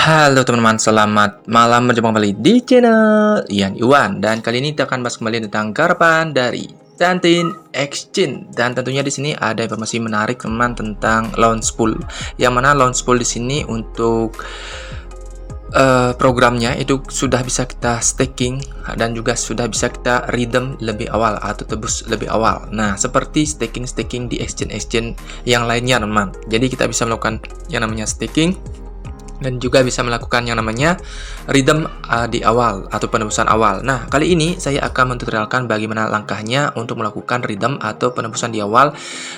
Halo teman-teman, selamat malam, berjumpa kembali di channel Ian Iwan. Dan kali ini kita akan bahas kembali tentang garapan dari Tantin Exchange. Dan tentunya di sini ada informasi menarik teman tentang launch pool. Yang mana launch pool di sini untuk programnya itu sudah bisa kita staking dan juga sudah bisa kita redeem lebih awal atau tebus lebih awal. Nah, seperti staking di exchange yang lainnya teman. Jadi kita bisa melakukan yang namanya staking dan juga bisa melakukan yang namanya redeem di awal atau penebusan awal. Nah, kali ini saya akan mentutorialkan bagaimana langkahnya untuk melakukan redeem atau penebusan di awal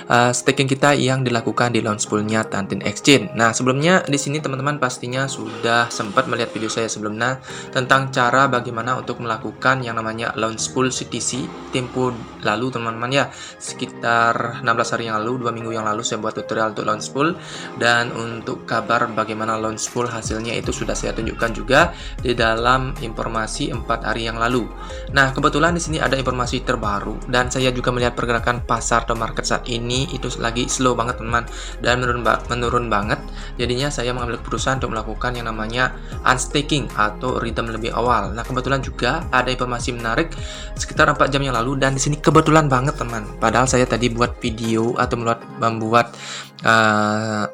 staking kita yang dilakukan di launch poolnya Tantin Exchange. Nah, sebelumnya di sini teman-teman pastinya sudah sempat melihat video saya sebelumnya tentang cara bagaimana untuk melakukan yang namanya launch pool CTC tempo lalu teman-teman ya. Sekitar 16 hari yang lalu, 2 minggu yang lalu saya buat tutorial untuk launch pool, dan untuk kabar bagaimana launch pool hasilnya itu sudah saya tunjukkan juga di dalam informasi 4 hari yang lalu. Nah, kebetulan di sini ada informasi terbaru dan saya juga melihat pergerakan pasar atau market saat ini itu lagi slow banget teman dan menurun banget. Jadinya saya mengambil keputusan untuk melakukan yang namanya unstaking atau redeem lebih awal. Nah, kebetulan juga ada informasi menarik sekitar 4 jam yang lalu dan di sini kebetulan banget teman. Padahal saya tadi buat video atau membuat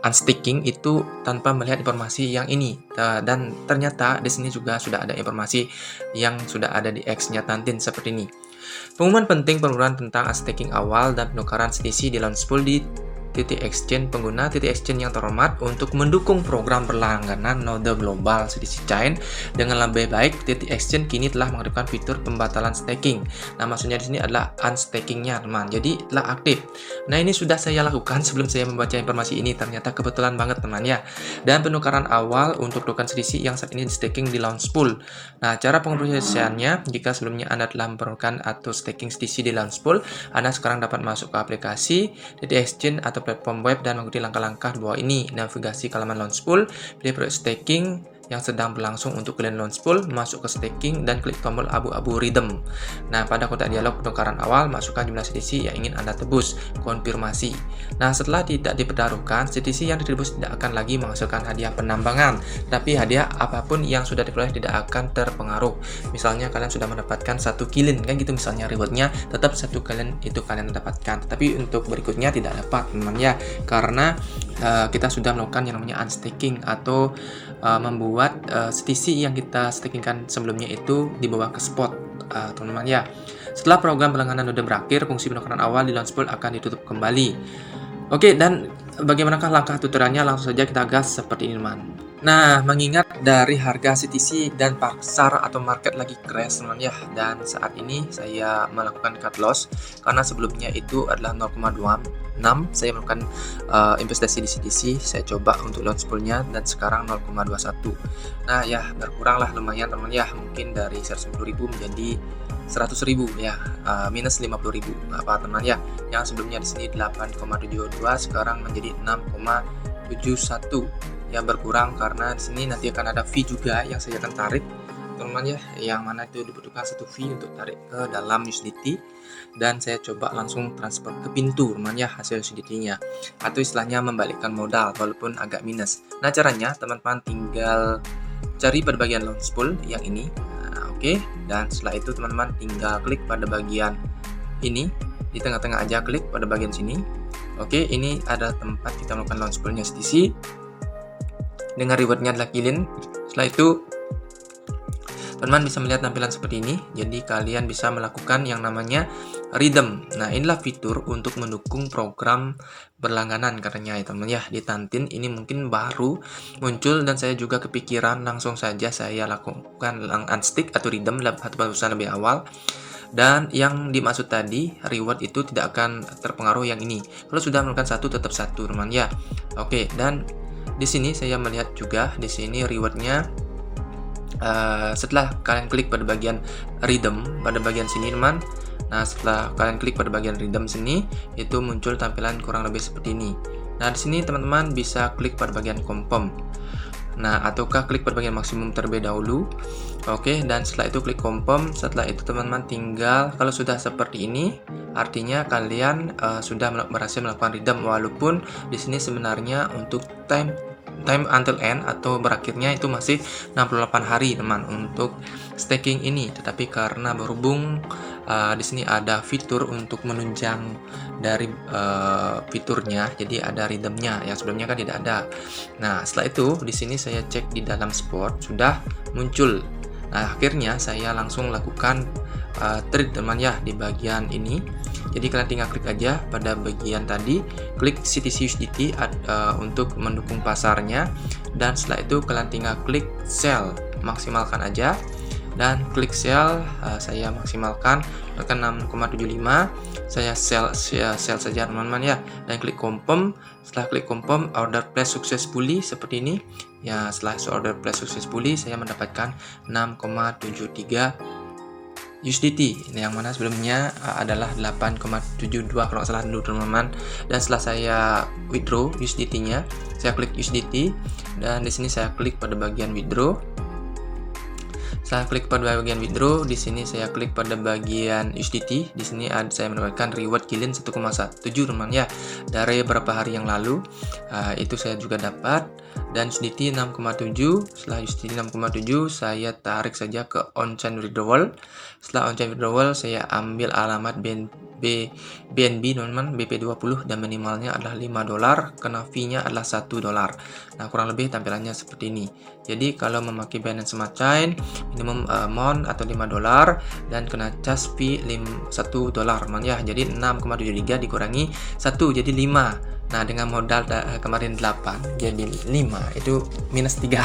unstaking itu tanpa melihat informasi yang ini, dan ternyata di sini juga sudah ada informasi yang sudah ada di X-nya Tantin seperti ini. Pengumuman penting penurunan tentang unstaking awal dan penukaran CTC di launch pool di titik exchange pengguna titik exchange yang terhormat untuk mendukung program berlangganan node global CTC Chain dengan lebih baik. Titik exchange kini telah mengaktifkan fitur pembatalan staking. Nah, maksudnya di sini adalah unstakingnya teman, jadi telah aktif. Nah, ini sudah saya lakukan sebelum saya membaca informasi ini, ternyata kebetulan banget teman ya. Dan penukaran awal untuk token CTC yang saat ini di staking di launch pool. Nah, cara pengoperasiannya, jika sebelumnya Anda telah memperolehkan atau staking CTC di launch pool, Anda sekarang dapat masuk ke aplikasi titik exchange atau platform web dan mengikuti langkah-langkah di bawah ini. Navigasi ke halaman launch pool, pilih proyek staking yang sedang berlangsung untuk kalian launch pool, masuk ke staking dan klik tombol abu-abu redeem. Nah, pada kotak dialog penukaran awal, masukkan jumlah CTC yang ingin Anda tebus, konfirmasi. Nah, setelah tidak dipertaruhkan, CTC yang ditebus tidak akan lagi menghasilkan hadiah penambangan, tapi hadiah apapun yang sudah diperoleh tidak akan terpengaruh. Misalnya kalian sudah mendapatkan 1 kilin, kan gitu misalnya rewardnya tetap 1 kilin itu kalian dapatkan, tapi untuk berikutnya tidak dapat teman ya, karena kita sudah melakukan yang namanya unstaking atau membuat CTC yang kita stakingkan sebelumnya itu dibawa ke spot teman-teman ya. Setelah program berlangganan node berakhir, fungsi penukaran awal di launch pool akan ditutup kembali. Oke, dan bagaimanakah langkah tutorialnya? Langsung saja kita gas seperti ini teman. Nah, mengingat dari harga CTC dan pasar atau market lagi crash teman ya, dan saat ini saya melakukan cut loss karena sebelumnya itu adalah 0,26. Saya melakukan investasi di CTC, saya coba untuk launch poolnya dan sekarang 0,21. Nah ya, berkurang lah lumayan teman ya, mungkin dari 110.000 menjadi 100.000 ya, minus 50.000 apa teman ya. Yang sebelumnya di sini 8,72 sekarang menjadi 6,71 ya, berkurang karena di sini nanti akan ada fee juga yang saya akan tarik teman-teman ya, yang mana itu dibutuhkan 1 fee untuk tarik ke dalam USDT, dan saya coba langsung transfer ke pintu teman ya hasil USDT-nya, atau istilahnya membalikkan modal walaupun agak minus. Nah, caranya teman-teman tinggal cari pada bagian launch pool yang ini. Nah, oke, dan setelah itu teman-teman tinggal klik pada bagian ini di tengah-tengah aja, klik pada bagian sini. Oke, ini ada tempat kita melakukan launch poolnya CTC dengan rewardnya adalah kilin. Setelah itu teman-teman bisa melihat tampilan seperti ini. Jadi kalian bisa melakukan yang namanya redeem. Nah, inilah fitur untuk mendukung program berlangganan katanya ya teman ya. Di Tantin ini mungkin baru muncul dan saya juga kepikiran, langsung saja saya lakukan unstick atau redeem atau penebusan lebih awal. Dan yang dimaksud tadi reward itu tidak akan terpengaruh yang ini. Kalau sudah melakukan 1 tetap 1 teman ya. Oke, dan di sini saya melihat juga di sini rewardnya setelah kalian klik pada bagian redeem pada bagian sini teman. Nah, setelah kalian klik pada bagian redeem sini, itu muncul tampilan kurang lebih seperti ini. Nah, di sini teman-teman bisa klik pada bagian confirm. Nah, ataukah klik pada bagian maksimum terlebih dahulu. Oke, dan setelah itu klik confirm. Setelah itu teman-teman tinggal, kalau sudah seperti ini, artinya kalian sudah berhasil melakukan redeem, walaupun di sini sebenarnya untuk time time until end atau berakhirnya itu masih 68 hari teman untuk staking ini. Tetapi karena berhubung di sini ada fitur untuk menunjang dari fiturnya, jadi ada rhythmnya yang sebelumnya kan tidak ada. Nah, setelah itu di sini saya cek di dalam spot sudah muncul. Nah, akhirnya saya langsung lakukan trade teman ya di bagian ini. Jadi kalian tinggal klik aja pada bagian tadi, klik CTC USDT untuk mendukung pasarnya, dan setelah itu kalian tinggal klik sell, maksimalkan aja, dan klik sell. Saya maksimalkan ke 6,75, saya sell saja teman-teman ya, dan klik confirm. Setelah klik confirm, order place successfully seperti ini ya. Setelah order place successfully, saya mendapatkan 6,73 USDT, yang mana sebelumnya adalah 8,72 kalau nggak salah dulu teman-teman. Dan setelah saya withdraw USDT-nya, saya klik USDT, dan di sini saya klik pada bagian withdraw. Saya klik pada bagian withdraw, di sini saya klik pada bagian USDT. Di sini saya mendapatkan reward Gilin 1,1 teman ya. Dari beberapa hari yang lalu itu saya juga dapat, dan USDT 6,7. Setelah USDT 6,7 saya tarik saja ke on-chain withdrawal. Setelah on-chain withdrawal saya ambil alamat BNB teman-teman, BP20, dan minimalnya adalah $5, kena fee-nya adalah $1. Nah, kurang lebih tampilannya seperti ini. Jadi kalau memakai Binance Smart Chain, minimum amount atau $5 dan kena charge fee $1 teman ya. Jadi 6,73 dikurangi 1 jadi 5. Nah, dengan modal kemarin 8 jadi 5, itu minus 3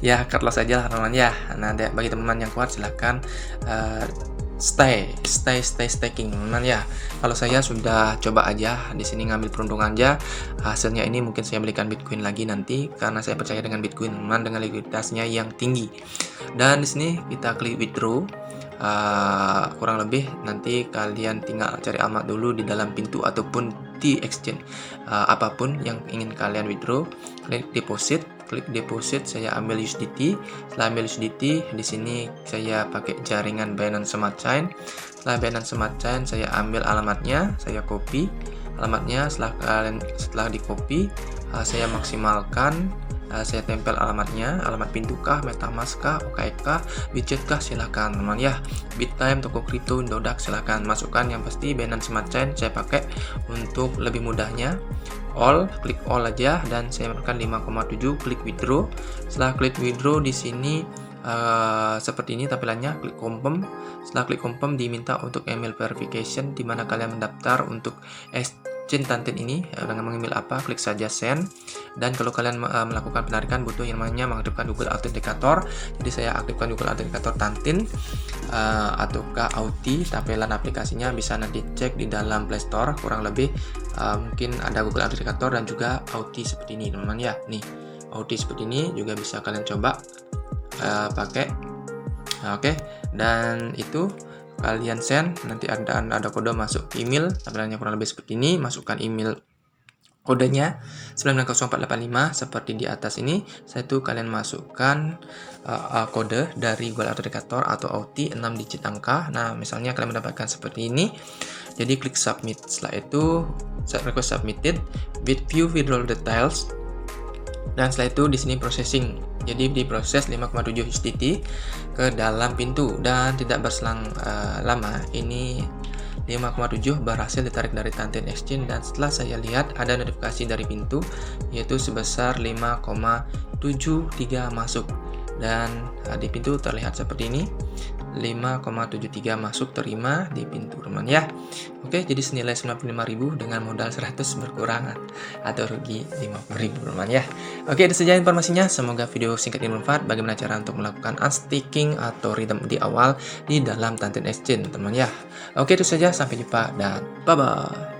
ya, cut loss saja lah teman ya. Nah, bagi teman-teman yang kuat silahkan stay staking teman ya. Kalau saya sudah coba aja di sini ngambil peruntungan aja, hasilnya ini mungkin saya belikan Bitcoin lagi nanti, karena saya percaya dengan Bitcoin teman, dengan likuiditasnya yang tinggi. Dan di sini kita klik withdraw. Kurang lebih nanti kalian tinggal cari alamat dulu di dalam pintu ataupun di exchange apapun yang ingin kalian withdraw. Klik deposit, saya ambil USDT. Setelah ambil USDT, di sini saya pakai jaringan Binance Smart Chain. Setelah Binance Smart Chain, saya ambil alamatnya, saya copy alamatnya. Setelah di copy, saya maksimalkan. Saya tempel alamatnya, alamat pintu kah, MetaMask kah, OKX kah, Widget kah, silahkan teman ya. Bittime, toko kripto, Indodax, silahkan masukkan. Yang pasti Binance Smart Chain saya pakai untuk lebih mudahnya. Klik all aja, dan saya menekan 5,7, klik withdraw. Setelah klik withdraw, di sini seperti ini tampilannya. Klik confirm. Setelah klik confirm, diminta untuk email verification di mana kalian mendaftar untuk exchange Tantin ini dengan mengambil apa, klik saja send. Dan kalau kalian melakukan penarikan butuh yang namanya mengaktifkan Google Authenticator. Jadi saya aktifkan Google Authenticator Tantin ataukah Auth. Tampilan aplikasinya bisa nanti cek di dalam Play Store, kurang lebih mungkin ada Google Authenticator dan juga Auth seperti ini teman-teman ya. Nih, Auth seperti ini juga bisa kalian coba pakai. Oke, dan itu kalian send, nanti ada kode masuk email, tampilannya kurang lebih seperti ini. Masukkan email kodenya 90485 seperti di atas ini. Setelah itu kalian masukkan kode dari Google Authenticator atau Auth 6 digit angka. Nah, misalnya kalian mendapatkan seperti ini, jadi klik submit. Setelah itu set request submitted with view withdrawal details. Dan setelah itu di sini processing. Jadi diproses 5,7 USDT ke dalam pintu, dan tidak berselang lama ini 5,7 berhasil ditarik dari Tantin Exchange. Dan setelah saya lihat ada notifikasi dari pintu yaitu sebesar 5,73 masuk, dan di pintu terlihat seperti ini 5,73 masuk terima di pintu teman ya. Oke, jadi senilai 95.000 dengan modal 100 berkurang atau rugi 50.000 teman ya. Oke, itu saja informasinya. Semoga video singkat ini bermanfaat. Bagaimana cara untuk melakukan unstaking atau rhythm di awal di dalam Tantin Exchange teman ya. Oke, itu saja, sampai jumpa dan bye bye.